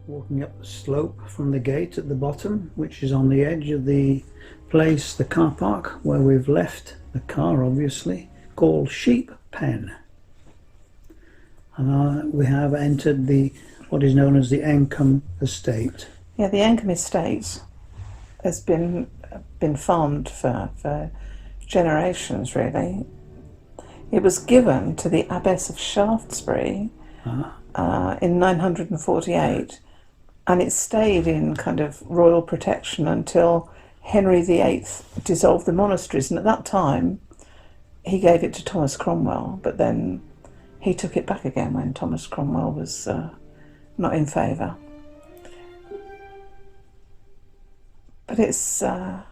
Walking up the slope from the gate at the bottom, which is on the edge of the place, the car park, where we've left the car, obviously, called Sheep Pen. And we have entered the what is known as the Encombe Estate. Yeah, the Encombe Estate has been farmed for generations, really. It was given to the Abbess of Shaftesbury in 948, and it stayed in kind of royal protection until Henry VIII dissolved the monasteries, and at that time he gave it to Thomas Cromwell, but then he took it back again when Thomas Cromwell was not in favour. But it's I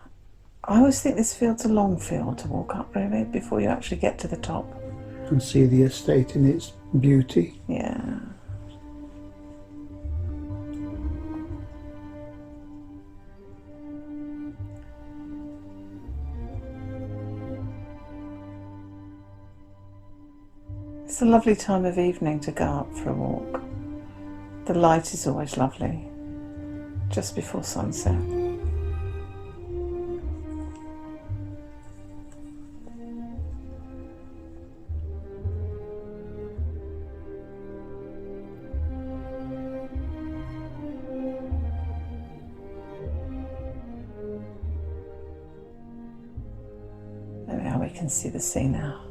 always think this field's a long field to walk up, really, before you actually get to the top. And see the estate in its beauty. Yeah. It's a lovely time of evening to go up for a walk. The light is always lovely, just before sunset. There we are, we can see the sea now.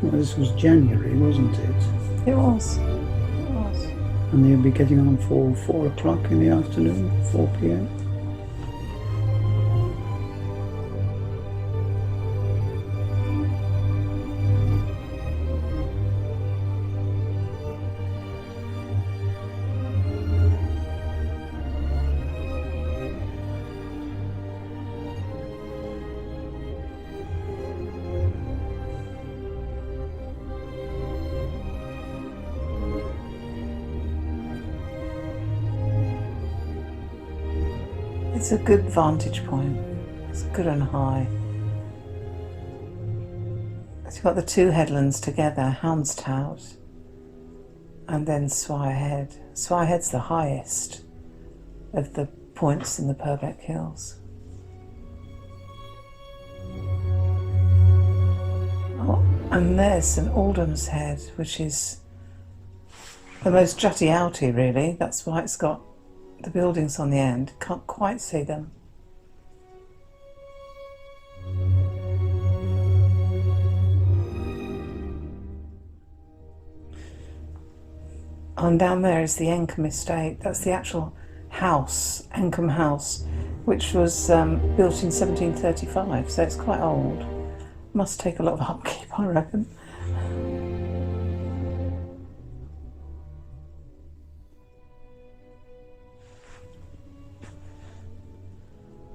Well, this was January, wasn't it? It was. It was. And they'll be getting on for 4 o'clock in the afternoon, 4 p.m. It's a good vantage point. It's good and high. So you've got the two headlands together, Houndstown and then Swire Head. Swire Head's the highest of the points in the Purbeck Hills. Oh, and there's St Aldham's Head, which is the most jutty outy, really. That's why it's got the buildings on the end. Can't quite see them. And down there is the Encombe Estate. That's the actual house, Encombe House, which was built in 1735, so it's quite old. Must take a lot of upkeep, I reckon.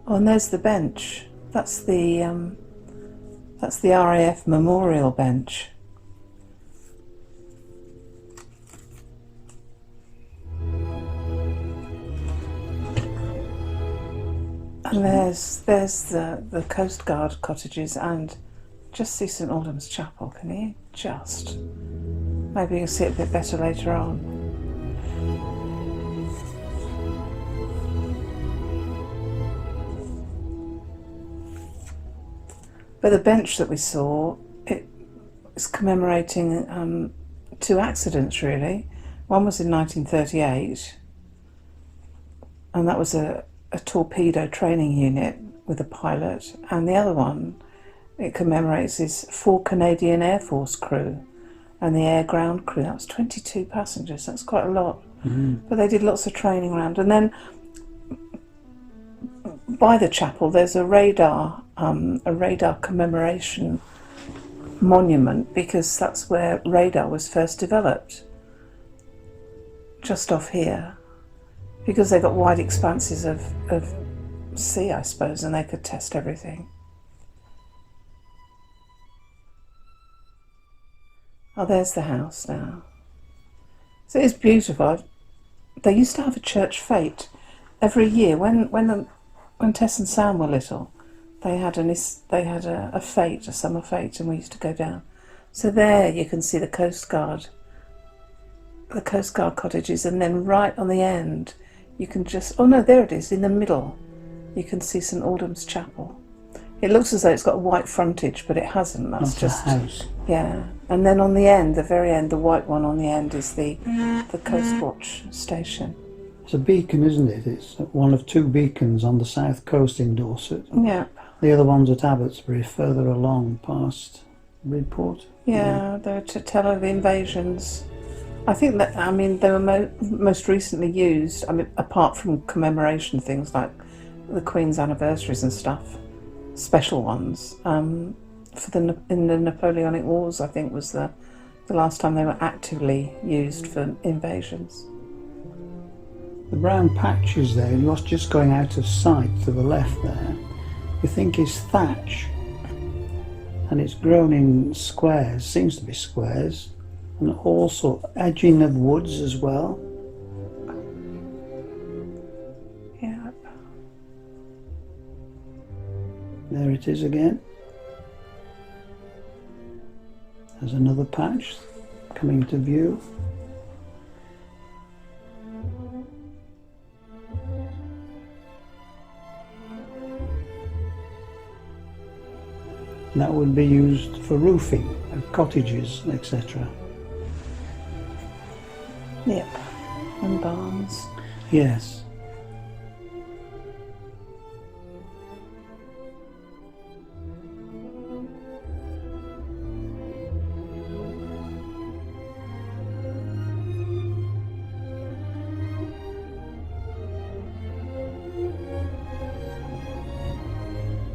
Oh, and there's the bench. That's the RAF Memorial Bench. And there's the Coast Guard cottages, and just see St Aldham's Chapel. Can you just? Maybe you'll see it a bit better later on. But the bench that we saw, it is commemorating 2 accidents, really. One was in 1938, and that was a torpedo training unit with a pilot, and the other one, it commemorates is 4 Canadian Air Force crew and the air ground crew. That was 22 passengers, that's quite a lot. But they did lots of training around. And then by the chapel there's a radar commemoration monument, because that's where radar was first developed, just off here, because they got wide expanses of sea, I suppose, and they could test everything. Oh, there's the house now. So it's beautiful. They used to have a church fete every year when when Tess and Sam were little, they had a fete, a summer fete, and we used to go down. So there you can see the Coast Guard cottages, and then right on the end you can just, oh no, there it is, in the middle you can see St Aldham's Chapel. It looks as though it's got a white frontage, but it hasn't. That's just a house. Yeah. And then on the end, the very end, the white one on the end is the Coast Watch station. It's a beacon, isn't it? It's one of two beacons on the south coast in Dorset. Yeah. The other one's at Abbotsbury, further along past Bridport. Yeah, they're to tell of the invasions. I think that, I mean, they were most recently used, I mean, apart from commemoration things like the Queen's anniversaries and stuff, special ones, in the Napoleonic Wars, I think, was the last time they were actively used for invasions. The brown patches there, what's just going out of sight to the left there, you think is thatch, and it's grown in squares, seems to be squares, and also edging of woods as well. Yeah. There it is again. There's another patch coming to view. That would be used for roofing of cottages, etc. Yep. And barns. Yes.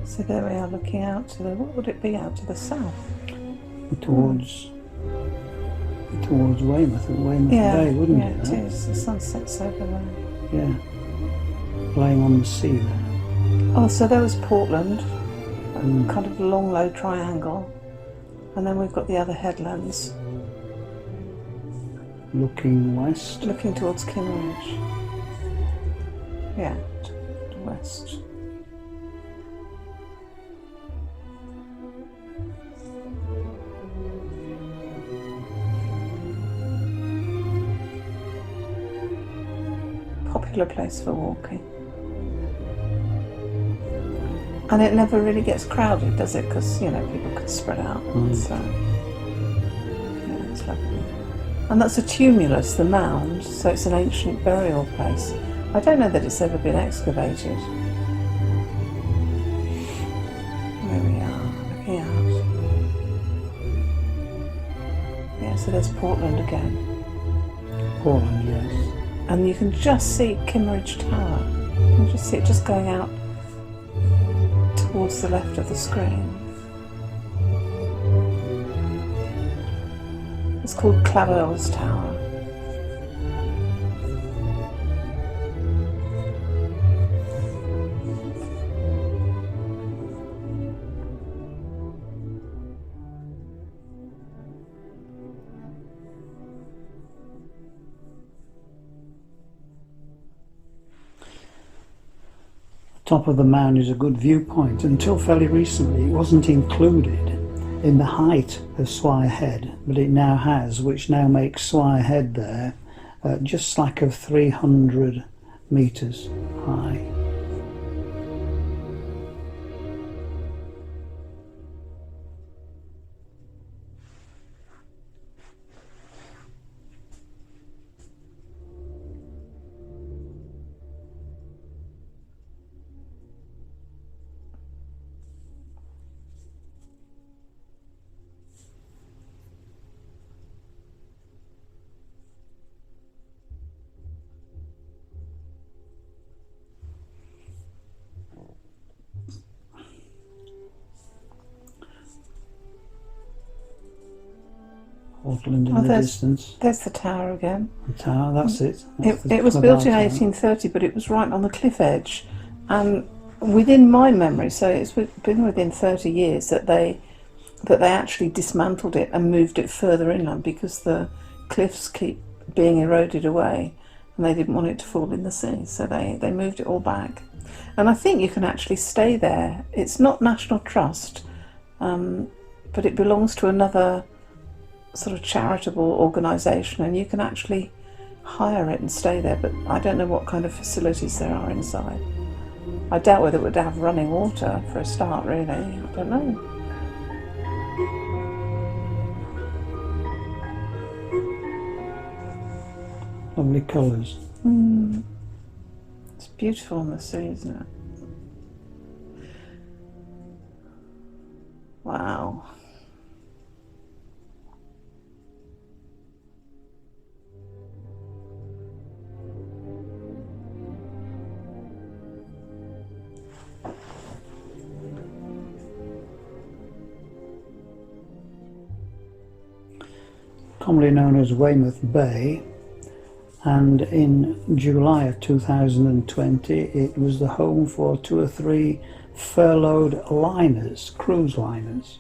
So there we are, looking out to the, what would it be, out to the south? Towards Weymouth Bay, wouldn't it? Yeah, it is. The sun sets over there. Yeah. Lying on the sea there. Oh, so there was Portland, kind of a long, low triangle. And then we've got the other headlands. Looking west. Looking towards Kimmeridge. Yeah, to west. Popular place for walking. And it never really gets crowded, does it? Because, you know, people could spread out. So, yeah, it's lovely. And that's a tumulus, the mound, so it's an ancient burial place. I don't know that it's ever been excavated. There we are, looking out. Yeah, so there's Portland again. Portland, yes. And you can just see Kimmeridge Tower. You can just see it just going out towards the left of the screen. It's called Claver's Tower. Top of the mound is a good viewpoint. Until fairly recently it wasn't included in the height of Swire Head, but it now has, which now makes Swire Head there just slack of 300 metres high. Portland in the distance. There's the tower again. The tower, that's it. It was built in 1830, but it was right on the cliff edge. And within my memory, so it's been within 30 years that they actually dismantled it and moved it further inland because the cliffs keep being eroded away. and they didn't want it to fall in the sea, so they moved it all back. And I think you can actually stay there. It's not National Trust, but it belongs to another sort of charitable organisation, and you can actually hire it and stay there, but I don't know what kind of facilities there are inside. I doubt whether it would have running water for a start, really. I don't know. Lovely colours. It's beautiful on the sea, isn't it? Wow. Commonly known as Weymouth Bay, and in July of 2020 it was the home for 2 or 3 furloughed liners, cruise liners.